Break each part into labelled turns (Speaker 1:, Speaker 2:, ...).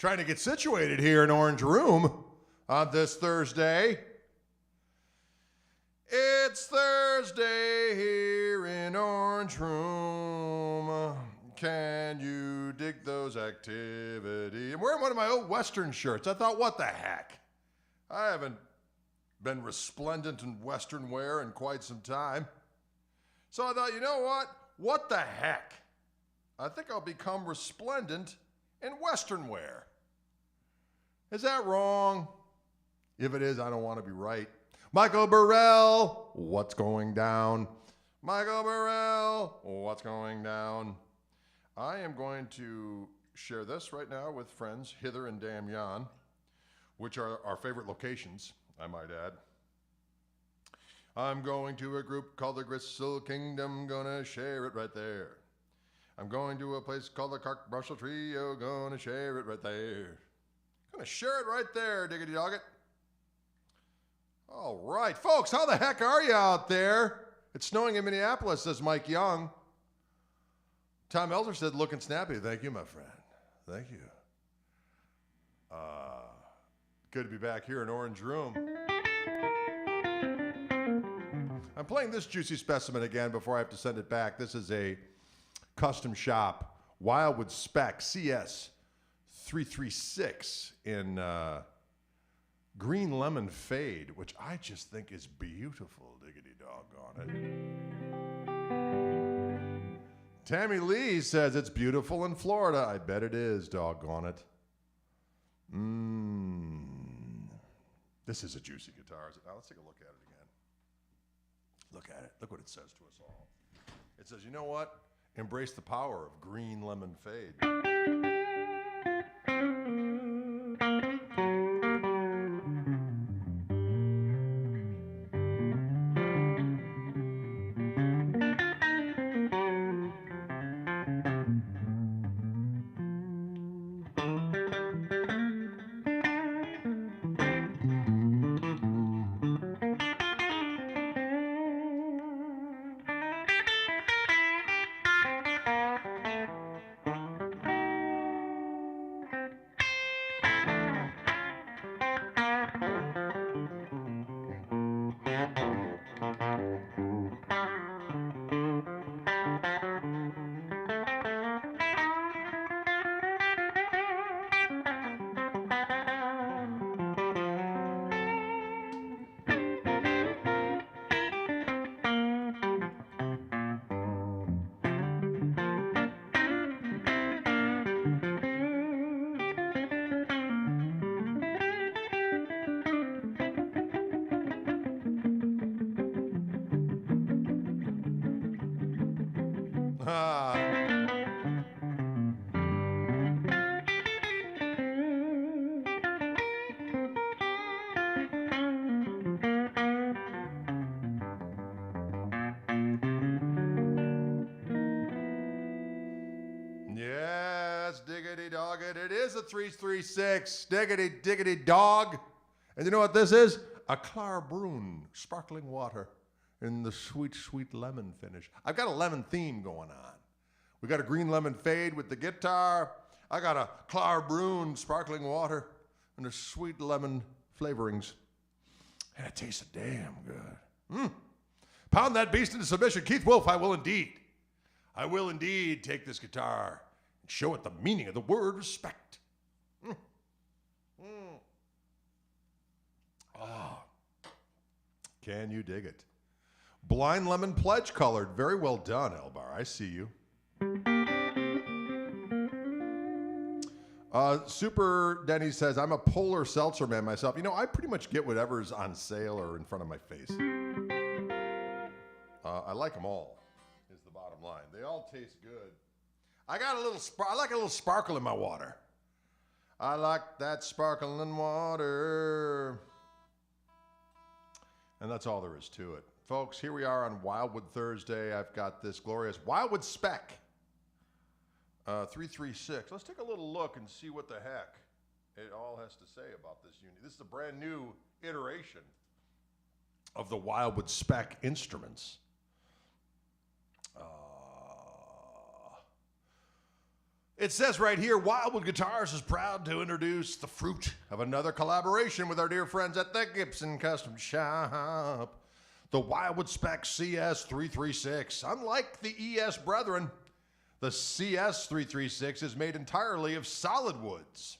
Speaker 1: trying to get situated here in Orange Room on this Thursday. It's Thursday here in Orange Room. Can you dig those activities? I'm wearing one of my old Western shirts. I thought, what the heck? I haven't been resplendent in Western wear in quite some time. So I thought, you know what? What the heck? I think I'll become resplendent in Western wear. Is that wrong? If it is, I don't want to be right. Michael Burrell, what's going down? Michael Burrell, what's going down? I am going to share this right now with friends Hither and Damyan, which are our favorite locations, I might add. I'm going to a group called the Gristle Kingdom, gonna share it right there. I'm going to a place called the Cark Marshall Trio, gonna share it right there. Gonna share it right there, diggity dog it. All right, folks, how the heck are you out there? It's snowing in Minneapolis, says Mike Young. Tom Elder said, looking snappy. Thank you, my friend. Thank you. Good to be back here in Orange Room. I'm playing this juicy specimen again before I have to send it back. This is a custom shop, Wildwood Spec CS 336 in green lemon fade, which I just think is beautiful, diggity doggone it. Tammy Lee says it's beautiful in Florida. I bet it is, doggone it. This is a juicy guitar. Now let's take a look at it again. Look at it. Look what it says to us all. It says, you know what? Embrace the power of green lemon fade. Yes, diggity dog it. It is a 336. Diggity dog. And you know what this is? A Klarbrunn sparkling water in the sweet, sweet lemon finish. I've got a lemon theme going on. We got a green lemon fade with the guitar. I got a Klarbrunn sparkling water and the sweet lemon flavorings. And it tastes damn good. Pound that beast into submission. Keith Wolf, I will indeed. I will indeed take this guitar and show it the meaning of the word respect. Oh, can you dig it? Blind lemon pledge colored. Very well done, Elbar. I see you. Super Denny says, I'm a polar seltzer man myself. You know, I pretty much get whatever's on sale or in front of my face. I like them all, is the bottom line. They all taste good. I like a little sparkle in my water. I like that sparkling water. And that's all there is to it. Folks, here we are on Wildwood Thursday. I've got this glorious Wildwood Spec 336. Let's take a little look and see what the heck it all has to say about this unit. This is a brand new iteration of the Wildwood Spec instruments. It says right here, Wildwood Guitars is proud to introduce the fruit of another collaboration with our dear friends at the Gibson Custom Shop. The Wildwood Spec CS336. Unlike the ES brethren, the CS336 is made entirely of solid woods.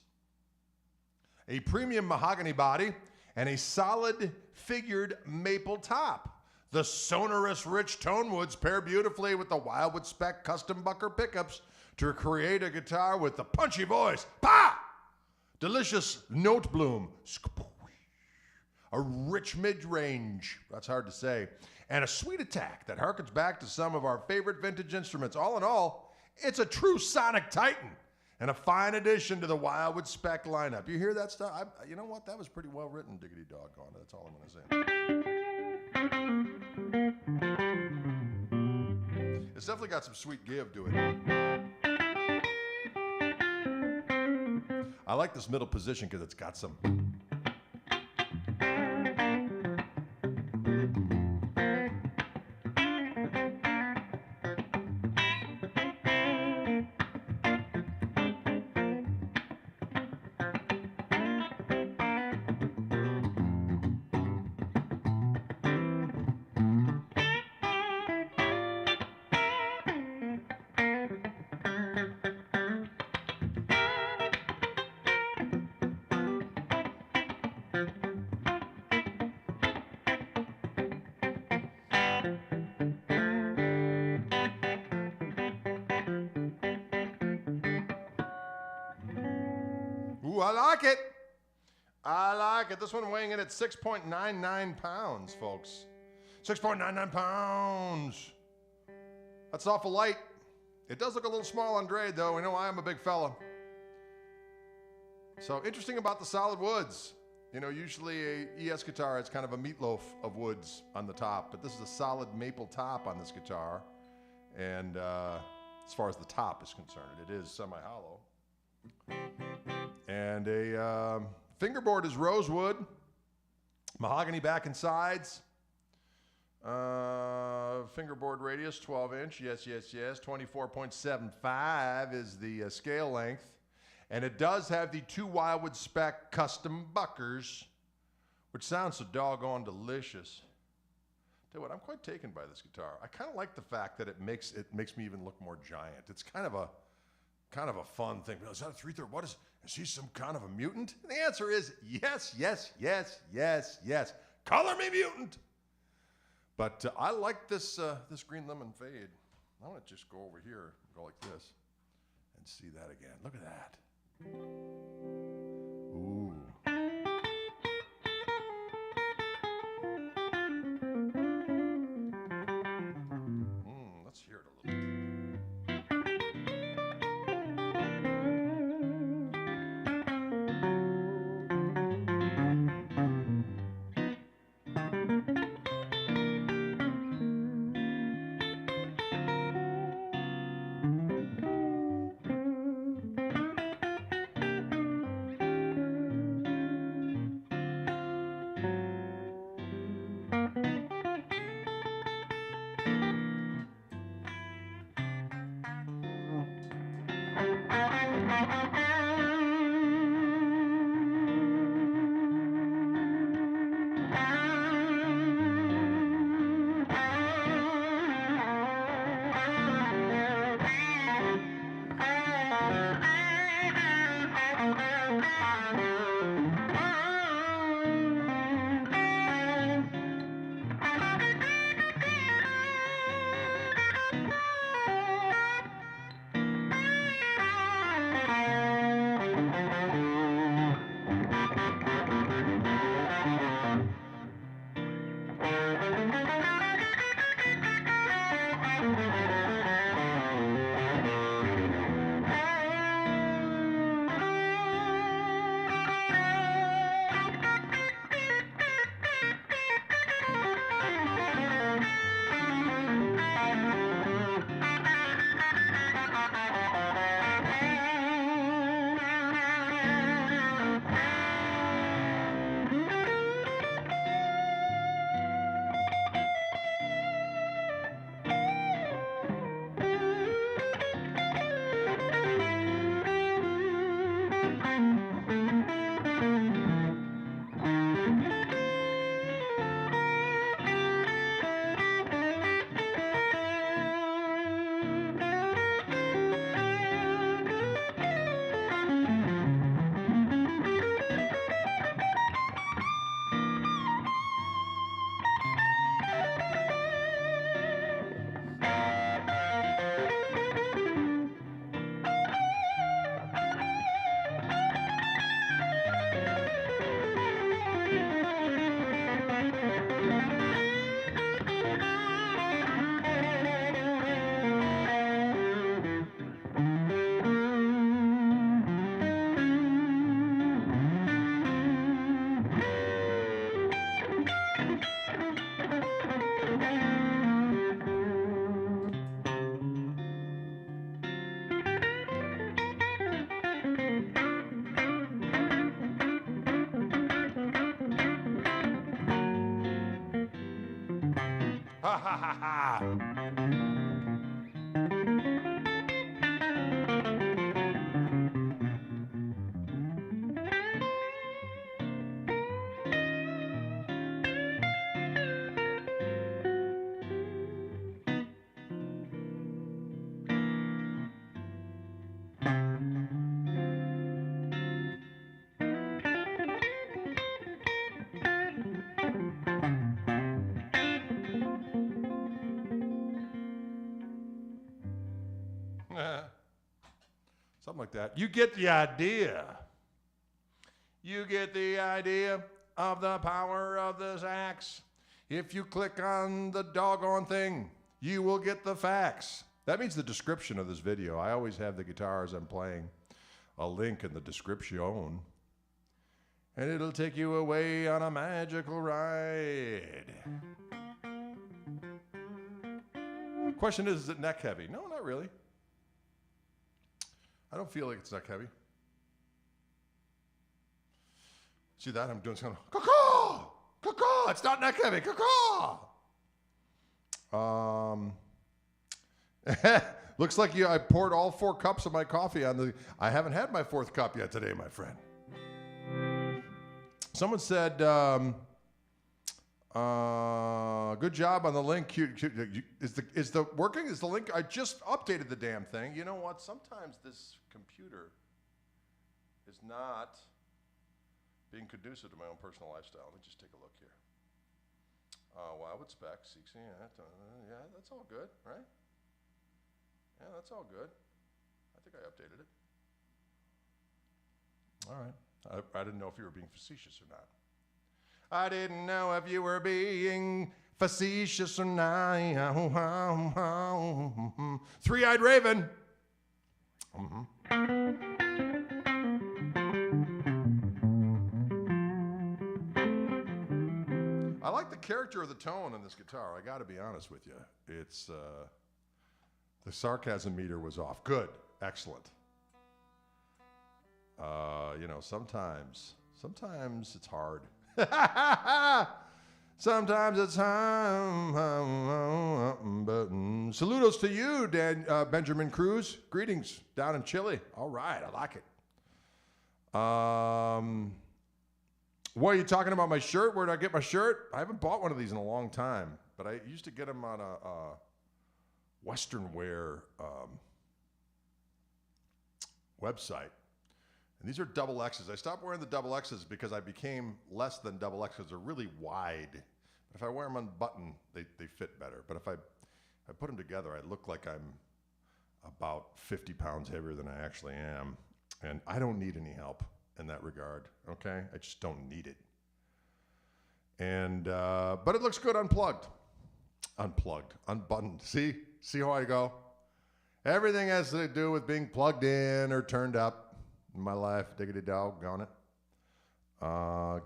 Speaker 1: A premium mahogany body and a solid figured maple top. The sonorous rich tone woods pair beautifully with the Wildwood Spec custom bucker pickups to create a guitar with the punchy voice, pa! Delicious note bloom, a rich mid-range, that's hard to say, and a sweet attack that harkens back to some of our favorite vintage instruments. All in all, it's a true sonic titan and a fine addition to the Wildwood Spec lineup. You hear that stuff? You know what? That was pretty well written, diggity doggone. That's all I'm going to say. It's definitely got some sweet give to it. I like this middle position because it's got some. Ooh, I like it. I like it. This one weighing in at 6.99 pounds, folks. 6.99 pounds. That's awful light. It does look a little small on Dre, though. We know I am a big fella. So interesting about the solid woods. You know, usually a ES guitar has kind of a meatloaf of woods on the top, but this is a solid maple top on this guitar. And as far as the top is concerned, it is semi-hollow. And a fingerboard is rosewood, mahogany back and sides. Fingerboard radius, 12 inch. Yes, yes, yes. 24.75 is the scale length. And it does have the 2 Wildwood Spec custom buckers, which sounds so doggone delicious. Tell you what, I'm quite taken by this guitar. I kind of like the fact that it makes me even look more giant. It's kind of a fun thing. Is that a 3/3? What is he some kind of a mutant? And the answer is yes, yes, yes, yes, yes. Color me mutant. But I like this this green lemon fade. I want to just go over here and go like this and see that again. Look at that. Ooh. Let's hear it a little bit. Something like that. You get the idea. You get the idea of the power of this axe. If you click on the doggone thing, you will get the facts. That means the description of this video. I always have the guitars I'm playing a link in the description. And it'll take you away on a magical ride. Question is it neck heavy? No, not really. I don't feel like it's neck heavy. See that? I'm doing something. Caw-caw! Caw-caw! It's not neck heavy. Caw-caw! Looks like I poured all 4 cups of my coffee on the... I haven't had my 4th cup yet today, my friend. Someone said, good job on the link. Is the working? Is the link? I just updated the damn thing. You know what? Sometimes this computer is not being conducive to my own personal lifestyle. Let me just take a look here. Wildwood Spec, 16, yeah, that's all good, right? Yeah, that's all good. I think I updated it. All right. I didn't know if you were being facetious or not. I didn't know if you were being facetious or not. Three-eyed raven. I like the character of the tone on this guitar. I got to be honest with you. It's the sarcasm meter was off. Good, excellent. You know, sometimes it's hard. Sometimes it's hard. But saludos to you, Benjamin Cruz. Greetings down in Chile. All right, I like it. What are you talking about? My shirt? Where did I get my shirt? I haven't bought one of these in a long time, but I used to get them on a Western wear website. And these are double X's. I stopped wearing the double X's because I became less than double X's. They're really wide. But if I wear them on button, they fit better. But if I put them together, I look like I'm about 50 pounds heavier than I actually am. And I don't need any help in that regard, okay? I just don't need it. And, but it looks good unplugged. Unbuttoned. See how I go? Everything has to do with being plugged in or turned up. In my life, diggity doggone it.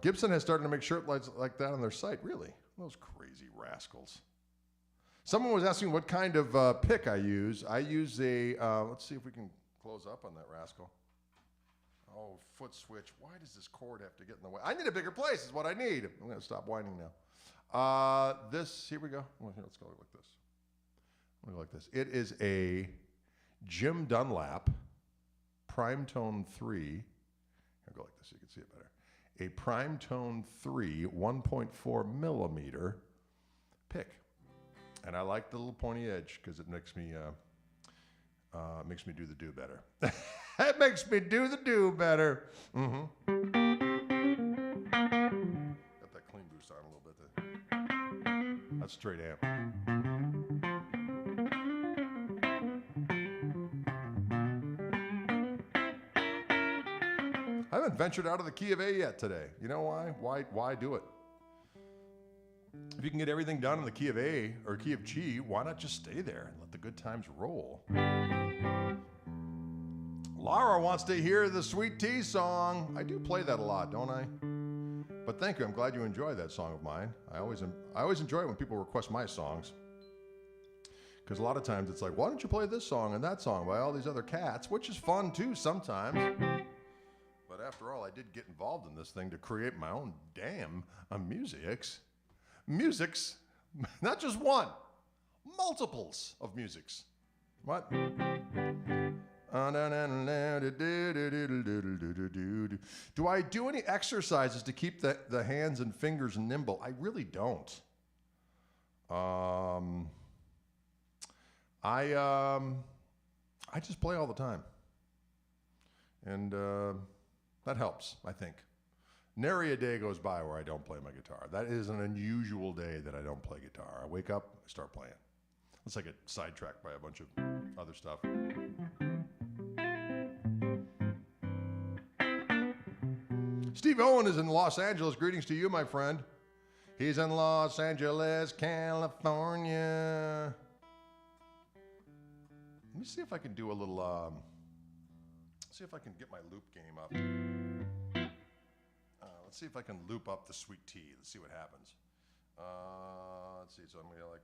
Speaker 1: Gibson has started to make shirt lights like that on their site. Really? Those crazy rascals. Someone was asking what kind of pick I use. I use a, let's see if we can close up on that rascal. Oh, foot switch. Why does this cord have to get in the way? I need a bigger place is what I need. I'm going to stop whining now. Here we go. Well, here, let's go like this. Look like this. It is a Jim Dunlap Prime Tone 3, I'll go like this so you can see it better. A Prime Tone 3 1.4 millimeter pick. And I like the little pointy edge because it makes me do the do better. It makes me do the do better. Got that clean boost on a little bit there. That's straight amp. I haven't ventured out of the key of A yet today. You know why? Why do it? If you can get everything done in the key of A or key of G, why not just stay there and let the good times roll? Laura wants to hear the Sweet Tea song. I do play that a lot, don't I? But thank you. I'm glad you enjoy that song of mine. I always enjoy it when people request my songs. Because a lot of times it's like, why don't you play this song and that song by all these other cats? Which is fun too sometimes. But after all, I did get involved in this thing to create my own damn musics. Not just one. multiples of musics. What? Do I do any exercises to keep the hands and fingers nimble? I really don't. I just play all the time. And that helps, I think. Nary a day goes by where I don't play my guitar. That is an unusual day that I don't play guitar. I wake up, I start playing. Unless I get sidetracked by a bunch of other stuff. Steve Owen is in Los Angeles. Greetings to you, my friend. He's in Los Angeles, California. Let me see if I can do a little, see if I can get my loop game up. Let's see if I can loop up the sweet tea. Let's see what happens. Let's see, so I'm gonna like,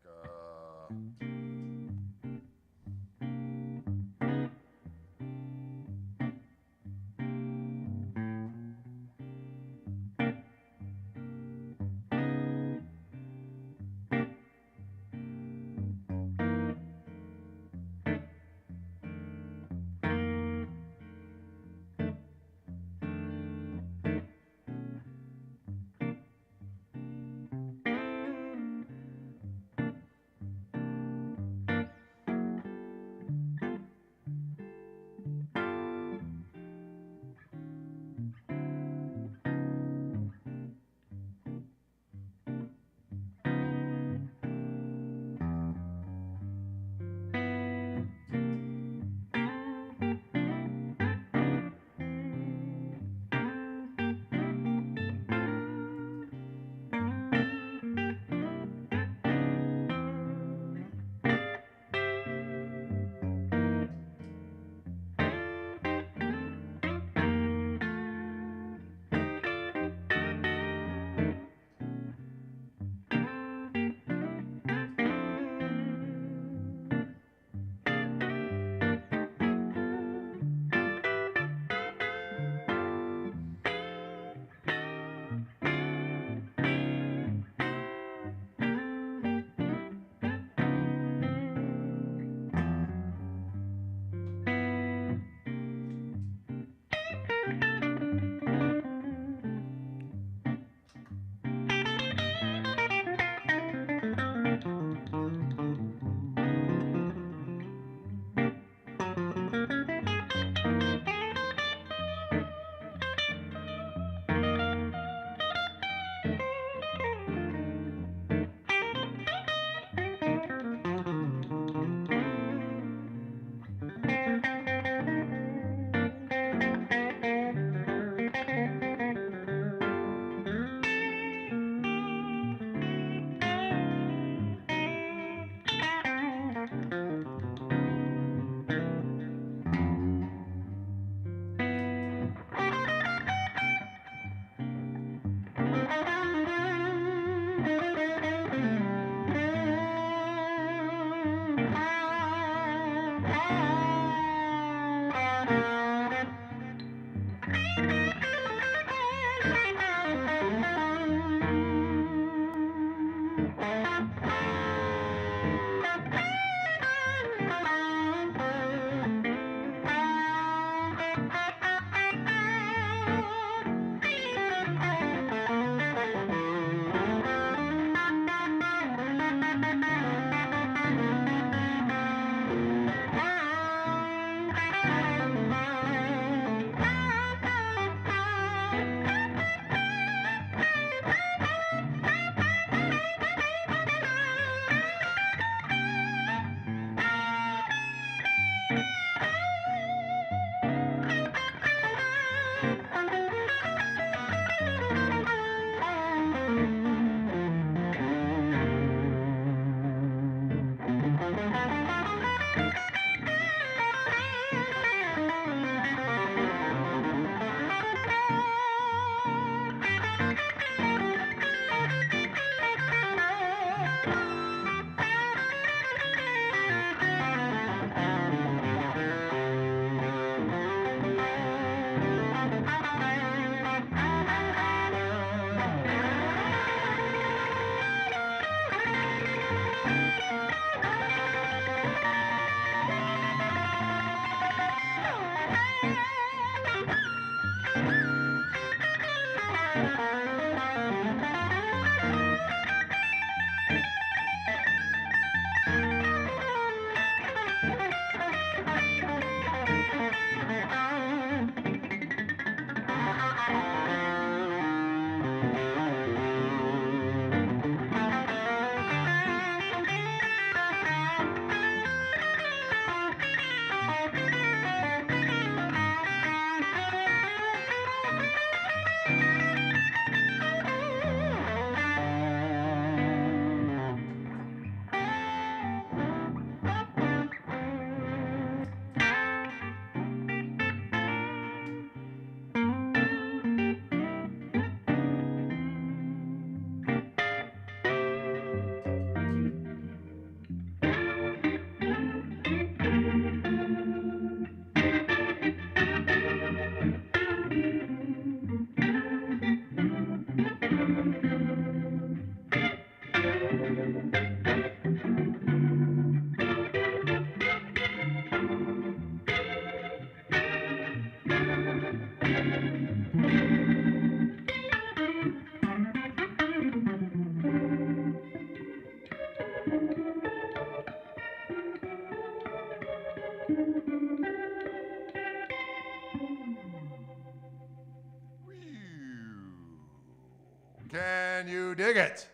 Speaker 1: Can you dig it?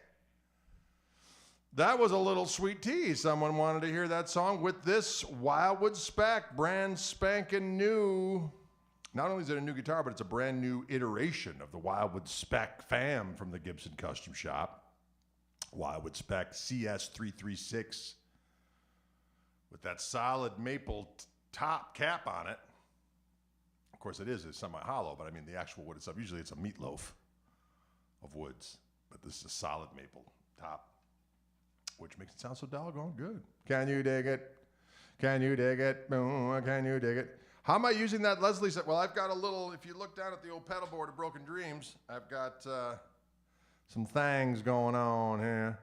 Speaker 1: That was a little sweet tea. Someone wanted to hear that song with this Wildwood Spec, brand spanking new. Not only is it a new guitar, but it's a brand new iteration of the Wildwood Spec fam from the Gibson Custom Shop. Wildwood Spec CS336 with that solid maple top cap on it. Of course, it's semi-hollow, but I mean the actual wood itself. Usually it's a meatloaf of woods, but this is a solid maple top, which makes it sound so doggone good. Can you dig it? Can you dig it? Can you dig it? How am I using that Leslie set? Well, I've got a little, if you look down at the old pedal board of Broken Dreams, I've got some things going on here.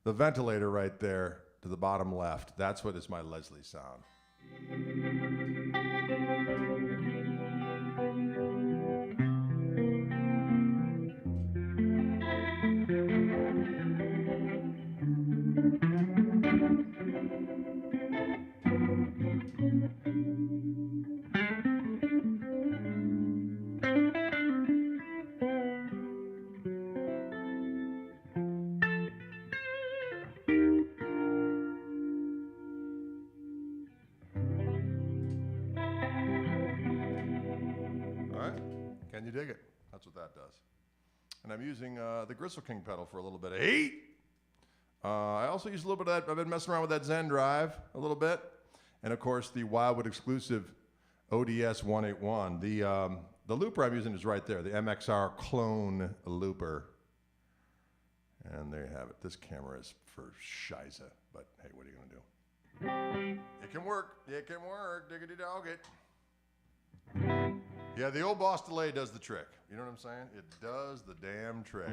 Speaker 1: The ventilator right there to the bottom left, that's what is my Leslie sound. Can you dig it? That's what that does. And I'm using the Gristle King pedal for a little bit of heat. I also use a little bit of that. I've been messing around with that Zen Drive a little bit. And of course, the Wildwood exclusive ODS 181. The looper I'm using is right there, the MXR clone looper. And there you have it. This camera is for shiza, but hey, what are you going to do? It can work. It can work. Diggity dog it. Yeah, the old boss delay does the trick. You know what I'm saying? It does the damn trick.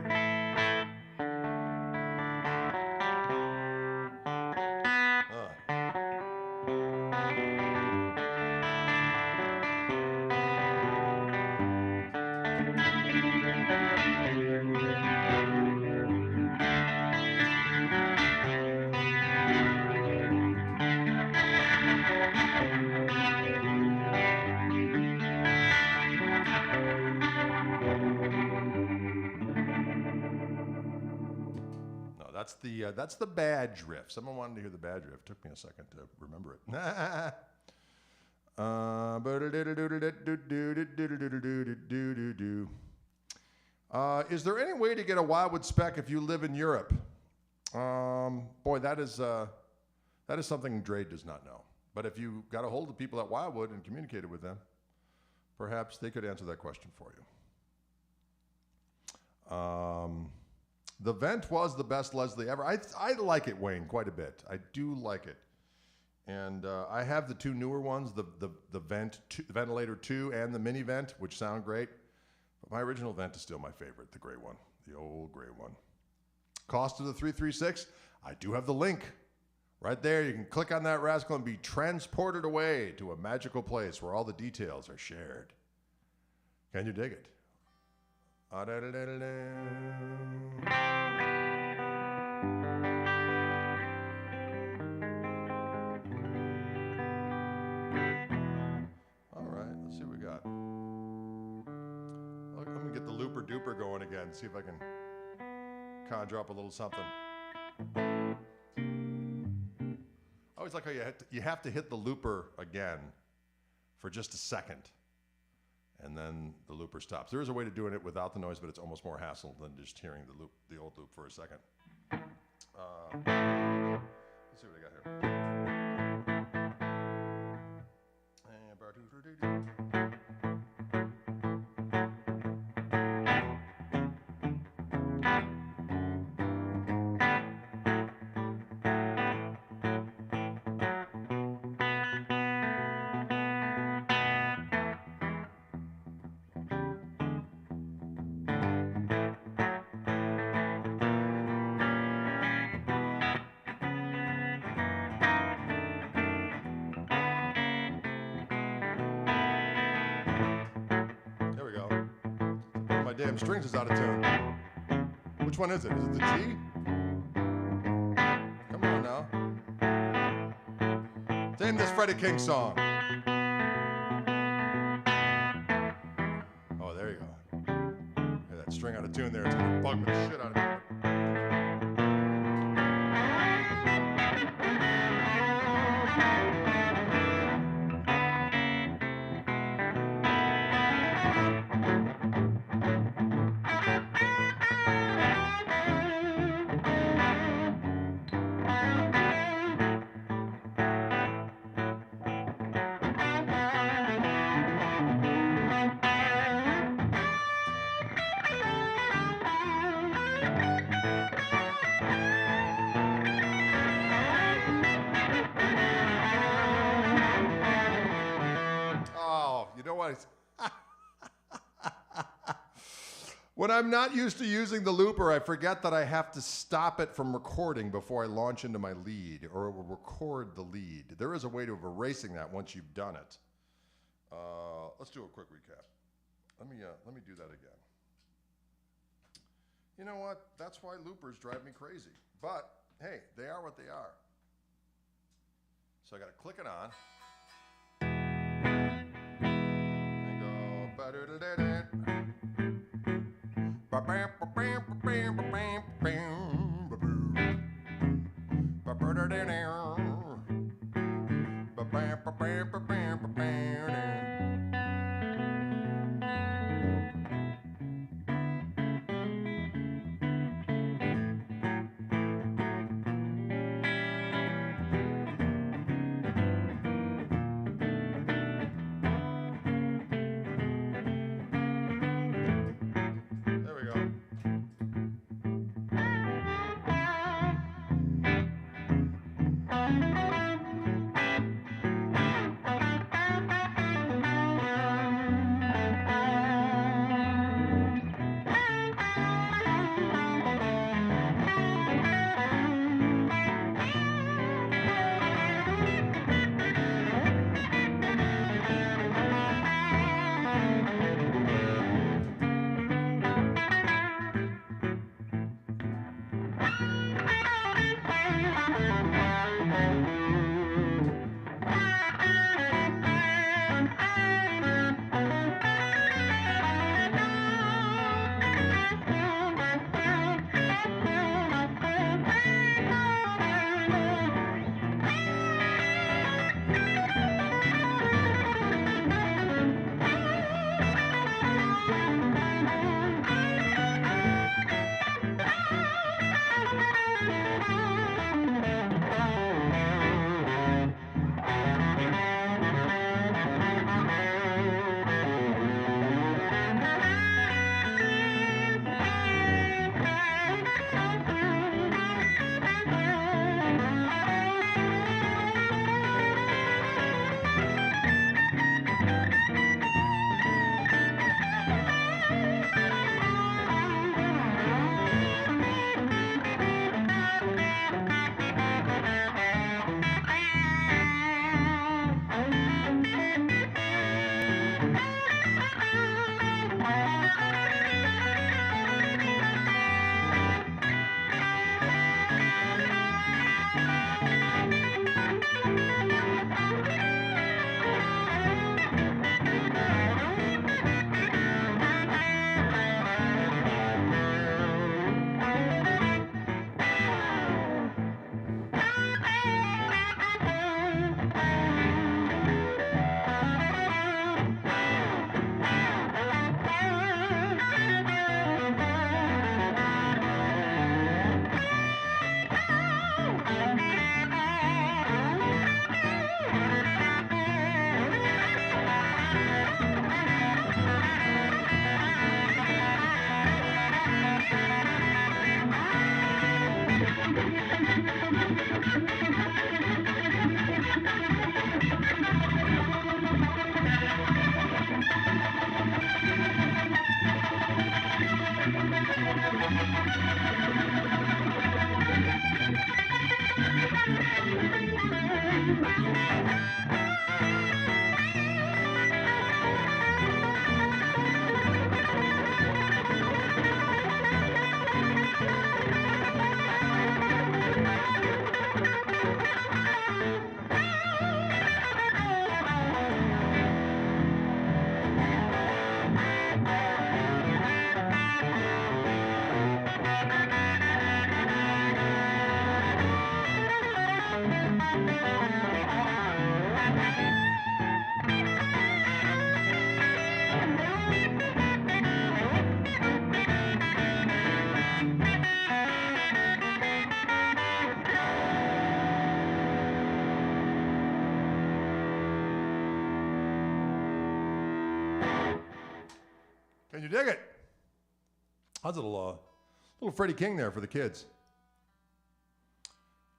Speaker 1: That's the badge riff. Someone wanted to hear the badge riff. Took me a second to remember it. Is there any way to get a Wildwood Spec if you live in Europe? Boy, that is something Dre does not know. But if you got a hold of people at Wildwood and communicated with them, perhaps they could answer that question for you. The vent was the best Leslie ever. I like it, Wayne, quite a bit. I do like it. And I have the two newer ones, the Ventilator 2 and the Mini Vent, which sound great. But my original vent is still my favorite, the gray one, the old gray one. Cost of the 336, I do have the link right there. You can click on that rascal and be transported away to a magical place where all the details are shared. Can you dig it? All right, let's see what we got. I'm gonna get the looper duper going again, see if I can conjure up a little something. I always like how you have to hit the looper again for just a second. And then the looper stops. There is a way to doing it without the noise, but it's almost more hassle than just hearing the old loop for a second. Let's see what I got here. Damn strings is out of tune. Which one is it? Is it the G? Come on now. Name this Freddie King song. Oh, there you go. Hear that that string out of tune there. It's gonna bug the shit out of me. You know what? When I'm not used to using the looper, I forget that I have to stop it from recording before I launch into my lead, or it will record the lead. There is a way of erasing that once you've done it. Let's do a quick recap. Let me do that again. You know what? That's why loopers drive me crazy. But hey, they are what they are. So I got to click it on. Can you dig it? How's a little Freddie King there for the kids?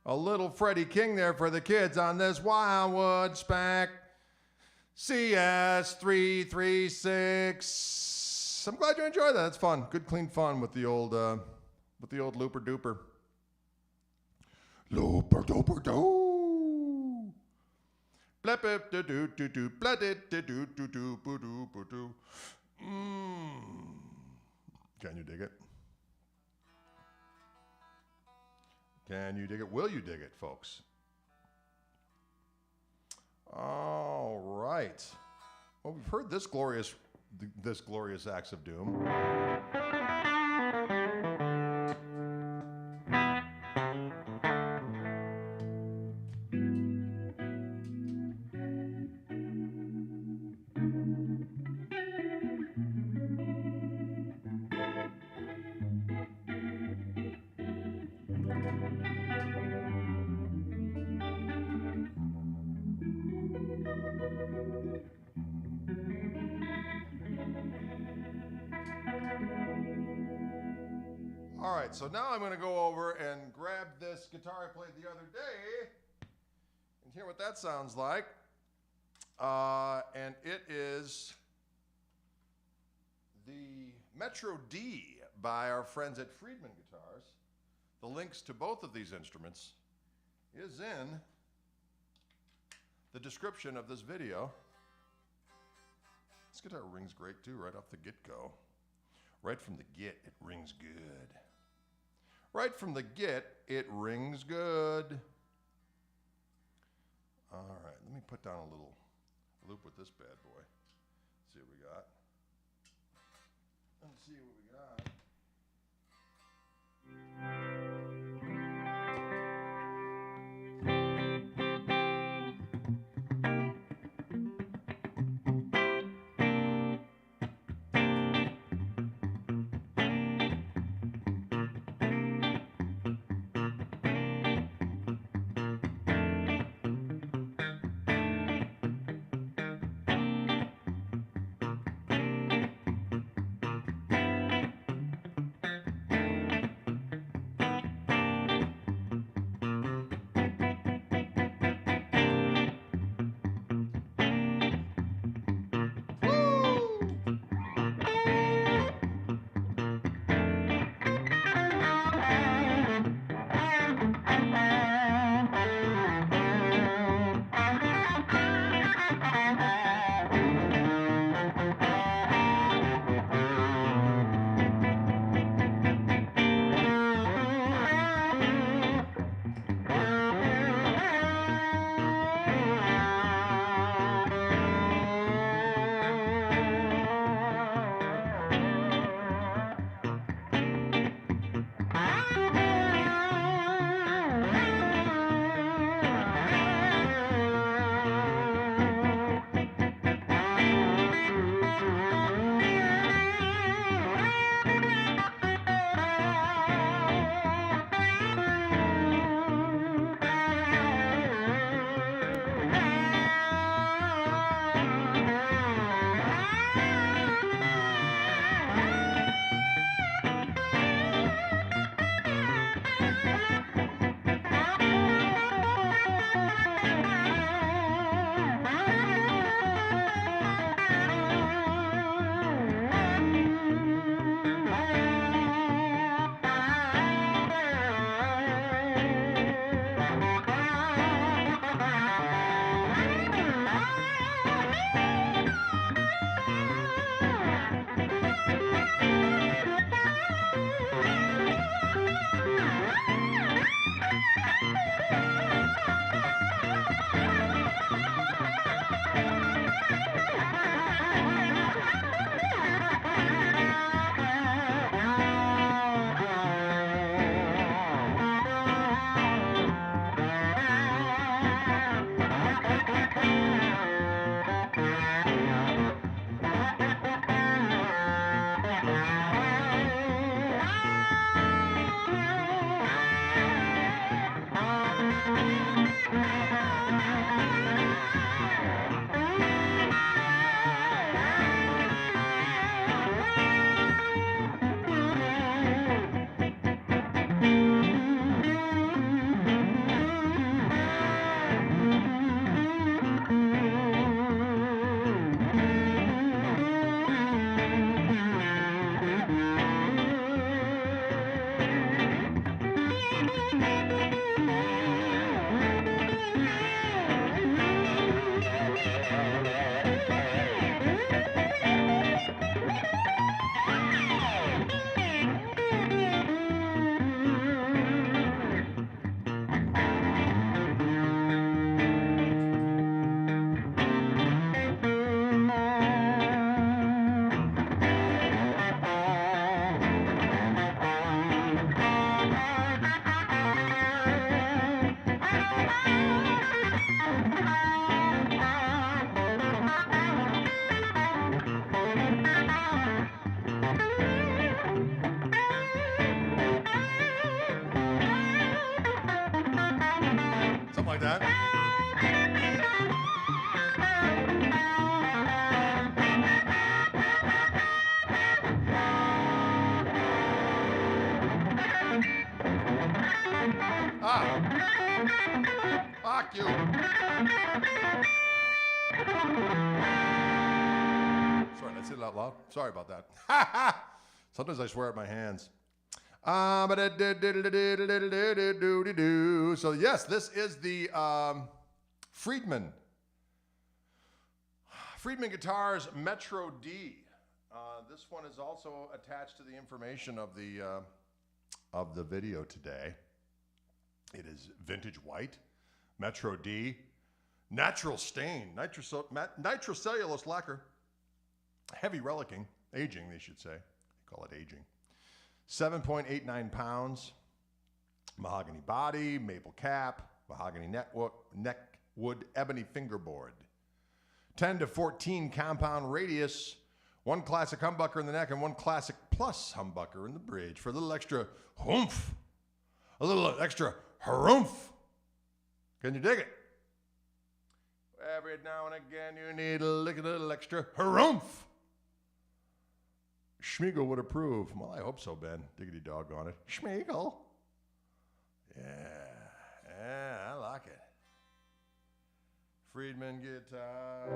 Speaker 1: A little Freddie King there for the kids on this Wildwood Spec CS336. I'm glad you enjoyed that. It's fun. Good, clean fun with the old looper duper. Looper duper doo. Blep do do do do bled it do do do do do do. Can you dig it? Can you dig it? Will you dig it, folks? All right. Well, we've heard this glorious acts of doom. All right, so now I'm going to go over and grab this guitar I played the other day and hear what that sounds like. And it is the Metro D by our friends at Friedman Guitars. The links to both of these instruments is in the description of this video. This guitar rings great too, right off the get-go. Right from the get, it rings good. Right from the get, it rings good. All right, let me put down a little loop with this bad boy. See what we got. Let's see what we got. Fuck you. Sorry, did I say it out loud? Sorry about that. Sometimes I swear at my hands. So yes, this is the Friedman Guitars Metro D. This one is also attached to the information of the video today. It is vintage white, Metro D, natural stain, nitrocellulose lacquer, heavy relicing, aging they should say. They call it aging. 7.89 pounds, mahogany body, maple cap, mahogany neckwood, ebony fingerboard. 10 to 14 compound radius, one classic humbucker in the neck and one classic plus humbucker in the bridge for a little extra oomph, a little extra harumph. Can you dig it? Every now and again you need a little extra harumph. Schmiegel would approve. Well, I hope so, Ben. Diggity dog on it. Schmiegel. Yeah, I like it. Friedman guitar.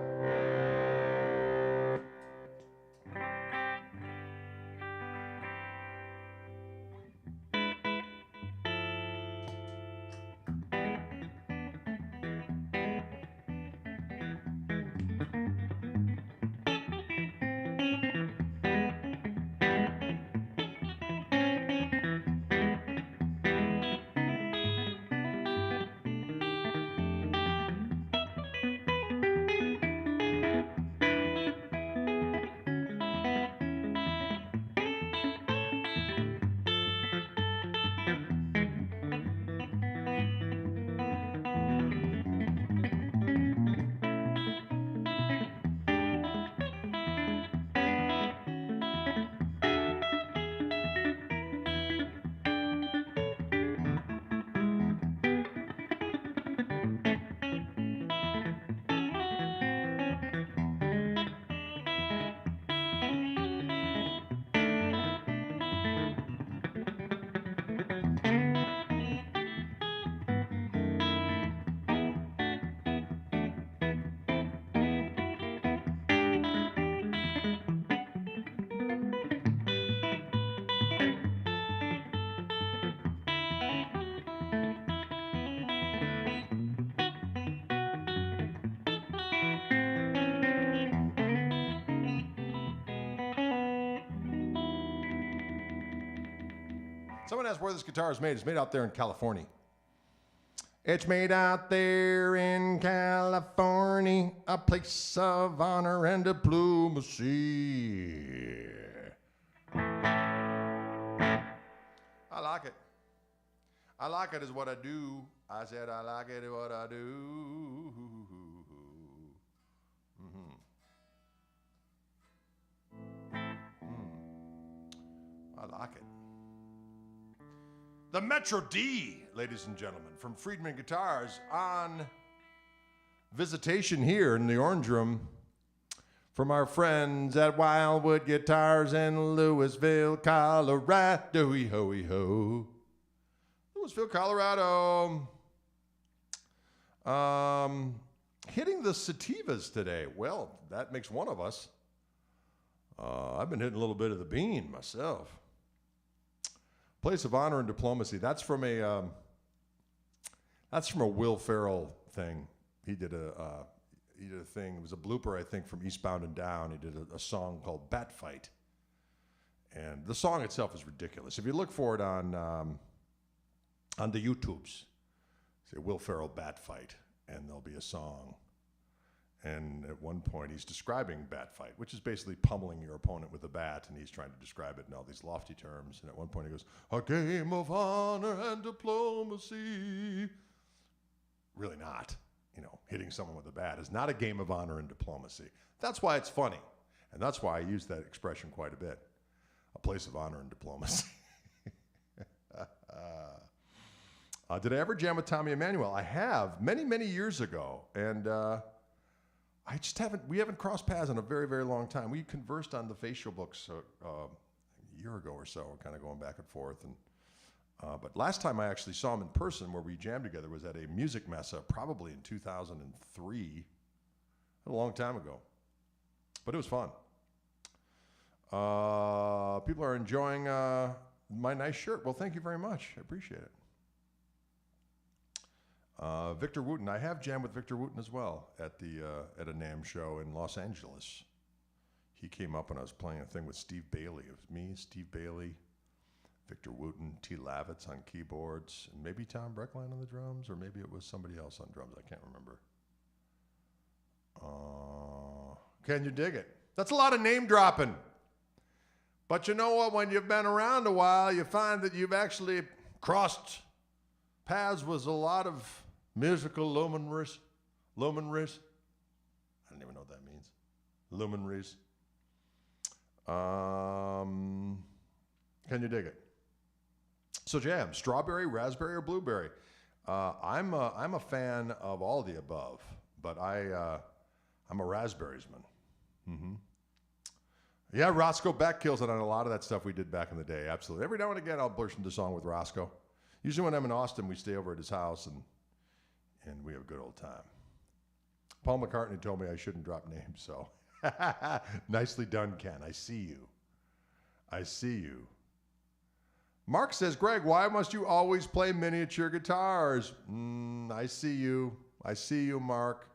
Speaker 1: Someone asked where this guitar is made. It's made out there in California. It's made out there in California, a place of honor and diplomacy. I like it. I like it is what I do. I said I like it is what I do. I like it. The Metro D, ladies and gentlemen, from Friedman Guitars on visitation here in the Orange Room from our friends at Wildwood Guitars in Louisville, Colorado. Ho-ho. Louisville, Colorado. Hitting the sativas today. Well, that makes one of us. I've been hitting a little bit of the bean myself. Place of honor and diplomacy. That's from a Will Ferrell thing. He did a thing. It was a blooper, I think, from Eastbound and Down. He did a song called Bat Fight, and the song itself is ridiculous. If you look for it on the YouTubes, say Will Ferrell Bat Fight, and there'll be a song. And at one point, he's describing bat fight, which is basically pummeling your opponent with a bat, and he's trying to describe it in all these lofty terms. And at one point, he goes, "A game of honor and diplomacy." Really not. Hitting someone with a bat is not a game of honor and diplomacy. That's why it's funny, and that's why I use that expression quite a bit. A place of honor and diplomacy. Did I ever jam with Tommy Emmanuel? I have, many, many years ago, and we haven't crossed paths in a very, very long time. We conversed on the facial books a year ago or so. We're kind of going back and forth. And But last time I actually saw him in person where we jammed together was at a music messa, probably in 2003, a long time ago. But it was fun. People are enjoying my nice shirt. Well, thank you very much. I appreciate it. Victor Wooten. I have jammed with Victor Wooten as well at a NAMM show in Los Angeles. He came up and I was playing a thing with Steve Bailey. It was me, Steve Bailey, Victor Wooten, T. Lavitz on keyboards, and maybe Tom Breckline on the drums, or maybe it was somebody else on drums. I can't remember. Can you dig it? That's a lot of name dropping. But you know what? When you've been around a while, you find that you've actually crossed paths with a lot of musical luminaries. I don't even know what that means. Luminaries. Can you dig it? So jam, strawberry, raspberry, or blueberry? I'm a fan of all the above, but I'm a raspberriesman. Mm-hmm. Yeah, Roscoe Beck kills it on a lot of that stuff we did back in the day. Absolutely. Every now and again, I'll burst into a song with Roscoe. Usually when I'm in Austin, we stay over at his house and we have a good old time. Paul McCartney told me I shouldn't drop names, so nicely done, Ken. I see you. I see you. Mark says, Greg, why must you always play miniature guitars? I see you. I see you, Mark.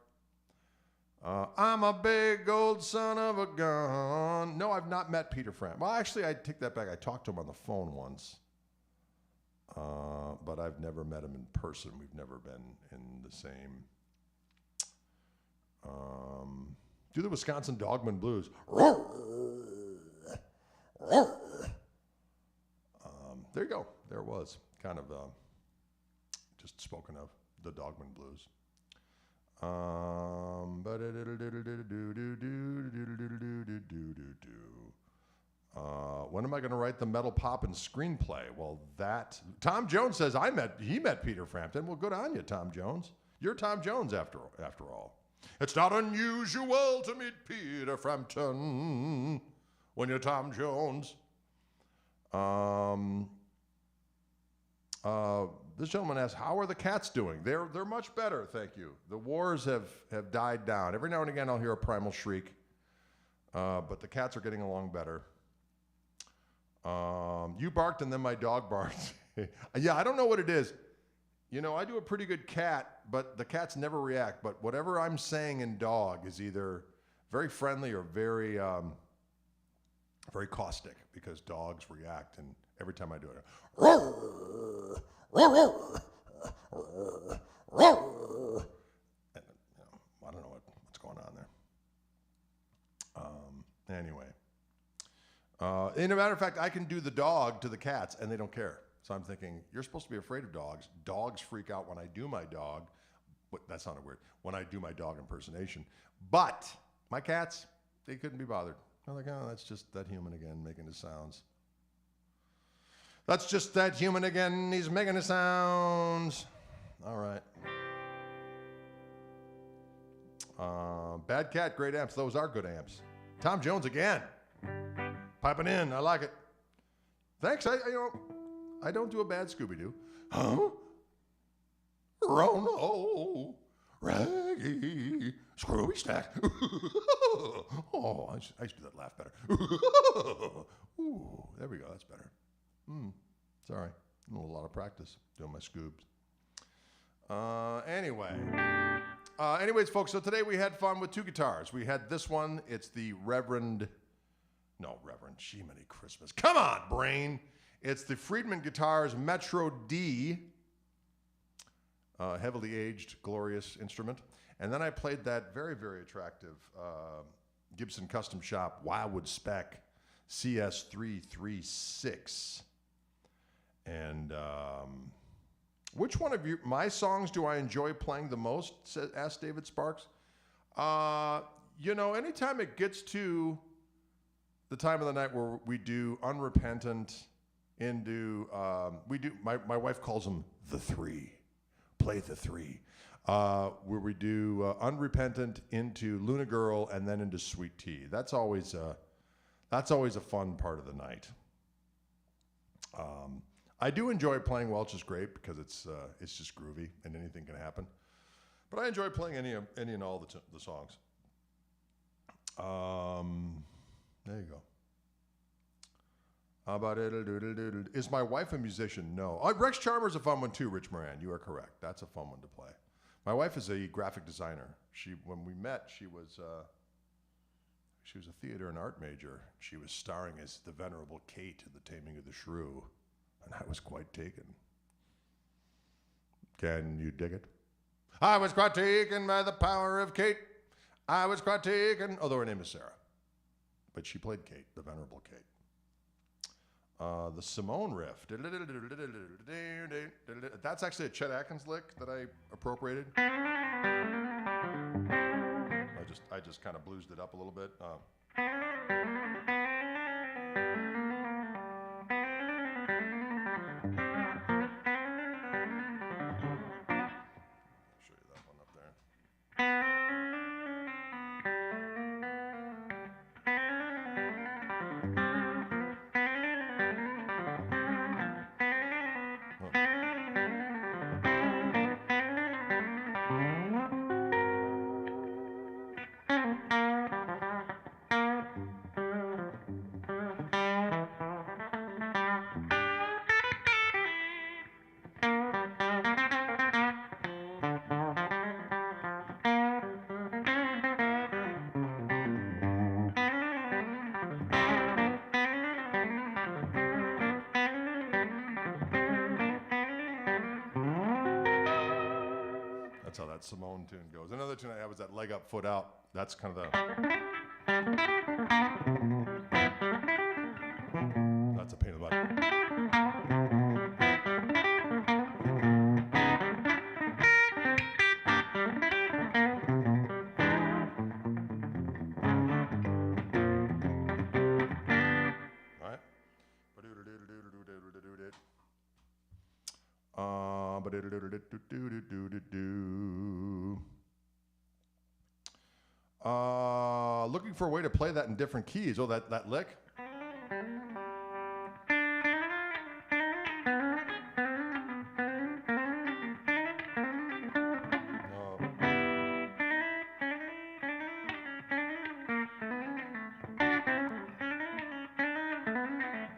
Speaker 1: I'm a big old son of a gun. No, I've not met Peter Frampton. Well, actually, I take that back. I talked to him on the phone once. But I've never met him in person. We've never been in the same. Do the Wisconsin Dogman Blues. There you go. There it was. Kind of just spoken of, the Dogman Blues. When am I going to write the Metal Poppin' screenplay? Well, Tom Jones says he met Peter Frampton. Well, good on you, Tom Jones. You're Tom Jones after all. It's not unusual to meet Peter Frampton when you're Tom Jones. This gentleman asks, how are the cats doing? They're much better, thank you. The wars have died down. Every now and again I'll hear a primal shriek, but the cats are getting along better. You barked and then my dog barked. Yeah, I don't know what it is. You know, I do a pretty good cat, but the cats never react. But whatever I'm saying in dog is either very friendly or very caustic, because dogs react, and every time I do it, and, I don't know what's going on there. Anyway. In a matter of fact, I can do the dog to the cats, and they don't care. So I'm thinking, you're supposed to be afraid of dogs. Dogs freak out when I do my dog. But that sounded weird. When I do my dog impersonation. But my cats, they couldn't be bothered. I'm like, oh, that's just that human again making his sounds. That's just that human again. He's making his sounds. All right. Bad Cat, great amps. Those are good amps. Tom Jones again. Piping in. I like it. Thanks. I don't do a bad Scooby-Doo. Huh? Rono, Raggy, Scrooby Stack. Oh, I used to do that laugh better. Ooh, there we go. That's better. Sorry. A lot of practice doing my Scoobs. Anyways, folks, so today we had fun with two guitars. We had this one. It's the Reverend, Jiminy Christmas. Come on, brain. It's the Friedman Guitars Metro D, heavily aged, glorious instrument. And then I played that very, very attractive Gibson Custom Shop Wildwood Spec CS336. And which one of my songs do I enjoy playing the most? Asked David Sparks. Anytime it gets to the time of the night where we do Unrepentant, my wife calls them the three. Play the three. Where we do Unrepentant into Luna Girl and then into Sweet Tea. That's always a fun part of the night. I do enjoy playing Welch's Grape because it's just groovy and anything can happen. But I enjoy playing any and all the songs. There you go. How about it? Is my wife a musician? No. Oh, Rex Charmer's a fun one too, Rich Moran. You are correct. That's a fun one to play. My wife is a graphic designer. When we met, she was a theater and art major. She was starring as the venerable Kate in The Taming of the Shrew, and I was quite taken. Can you dig it? I was quite taken by the power of Kate. I was quite taken, although her name is Sarah. But she played Kate, the venerable Kate. The Simone riff. That's actually a Chet Atkins lick that I appropriated. I just kind of bluesed it up a little bit. Show you that one up there. That's how that Simone tune goes. Another tune I have is that Leg Up, Foot Out. That's kind of the... That's a pain in the butt. Looking for a way to play that in different keys. Oh, that lick?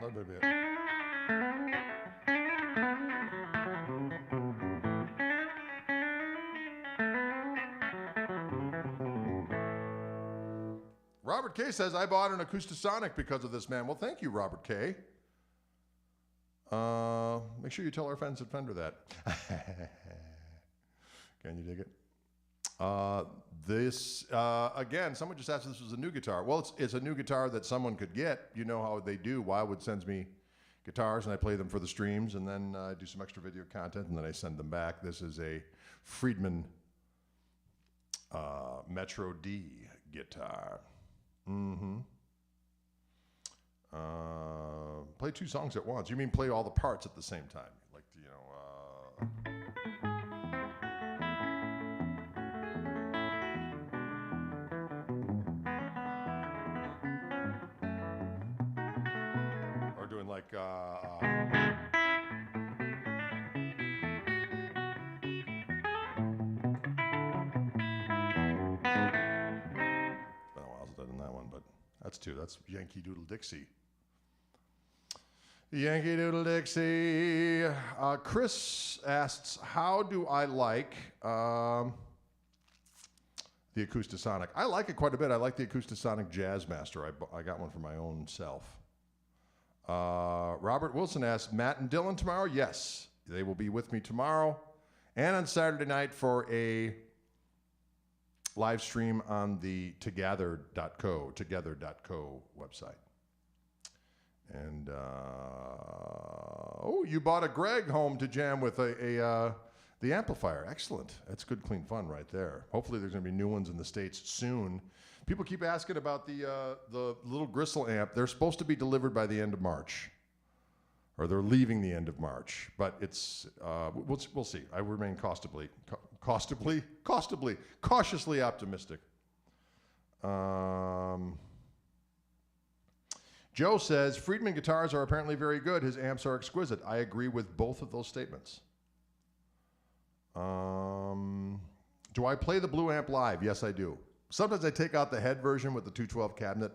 Speaker 1: That may be it. Robert K says, I bought an Acoustasonic because of this, man. Well, thank you, Robert K. Make sure you tell our friends at Fender that. Can you dig it? Again, someone just asked if this was a new guitar. Well, it's a new guitar that someone could get. You know how they do. Wildwood sends me guitars, and I play them for the streams, and then I do some extra video content, and then I send them back. This is a Friedman Metro D guitar. Play two songs at once. You mean play all the parts at the same time? Like, you know... or doing like... That's two. That's Yankee Doodle Dixie. Yankee Doodle Dixie. Chris asks, how do I like the Acoustasonic? I like it quite a bit. I like the Acoustasonic Jazzmaster. I got one for my own self. Robert Wilson asks, Matt and Dylan tomorrow? Yes. They will be with me tomorrow and on Saturday night for a live stream on the together.co website. And, you bought a Greg home to jam with the amplifier. Excellent. That's good, clean fun right there. Hopefully there's going to be new ones in the States soon. People keep asking about the little Gristle amp. They're supposed to be delivered by the end of March. Or they're leaving the end of March. But it's, we'll see. I remain cautiously optimistic. Joe says, Friedman guitars are apparently very good. His amps are exquisite. I agree with both of those statements. Do I play the Blue amp live? Yes, I do. Sometimes I take out the head version with the 212 cabinet,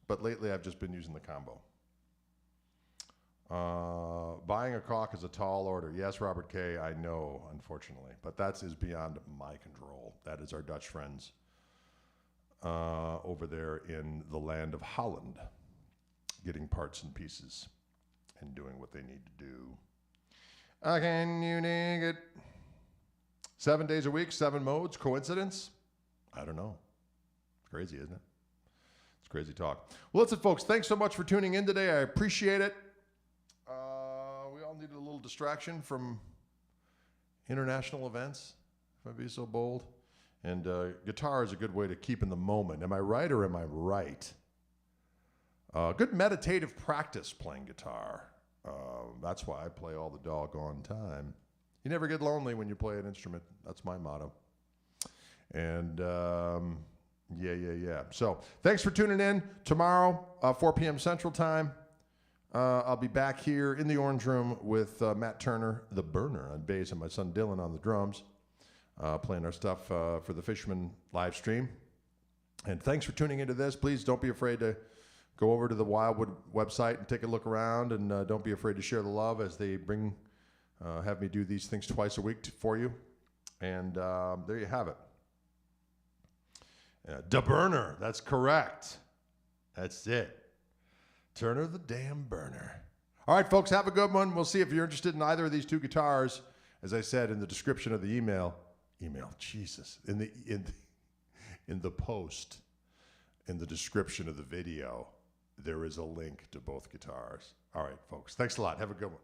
Speaker 1: but lately I've just been using the combo. Buying a Koch is a tall order. Yes, Robert K., I know, unfortunately, but that is beyond my control. That is our Dutch friends over there in the land of Holland, getting parts and pieces and doing what they need to do. Can you dig it? 7 days a week, 7 modes. Coincidence? I don't know. It's crazy, isn't it? It's crazy talk. Well, listen, folks, thanks so much for tuning in today. I appreciate it. We all needed a little distraction from international events, if I'd be so bold. And guitar is a good way to keep in the moment. Am I right or am I right? Good meditative practice playing guitar. That's why I play all the doggone time. You never get lonely when you play an instrument. That's my motto. And yeah. So thanks for tuning in. Tomorrow, 4 p.m. Central Time, I'll be back here in the Orange Room with Matt Turner, the burner, on bass, and my son Dylan on the drums, playing our stuff for the Fishman live stream. And thanks for tuning into this. Please don't be afraid to go over to the Wildwood website and take a look around, and don't be afraid to share the love as they have me do these things twice a week for you. And there you have it. Da burner, that's correct. That's it. Turner the damn burner. All right, folks, have a good one. We'll see if you're interested in either of these two guitars. As I said in the description of the email, Jesus, in the post, in the description of the video, there is a link to both guitars. All right, folks, thanks a lot. Have a good one.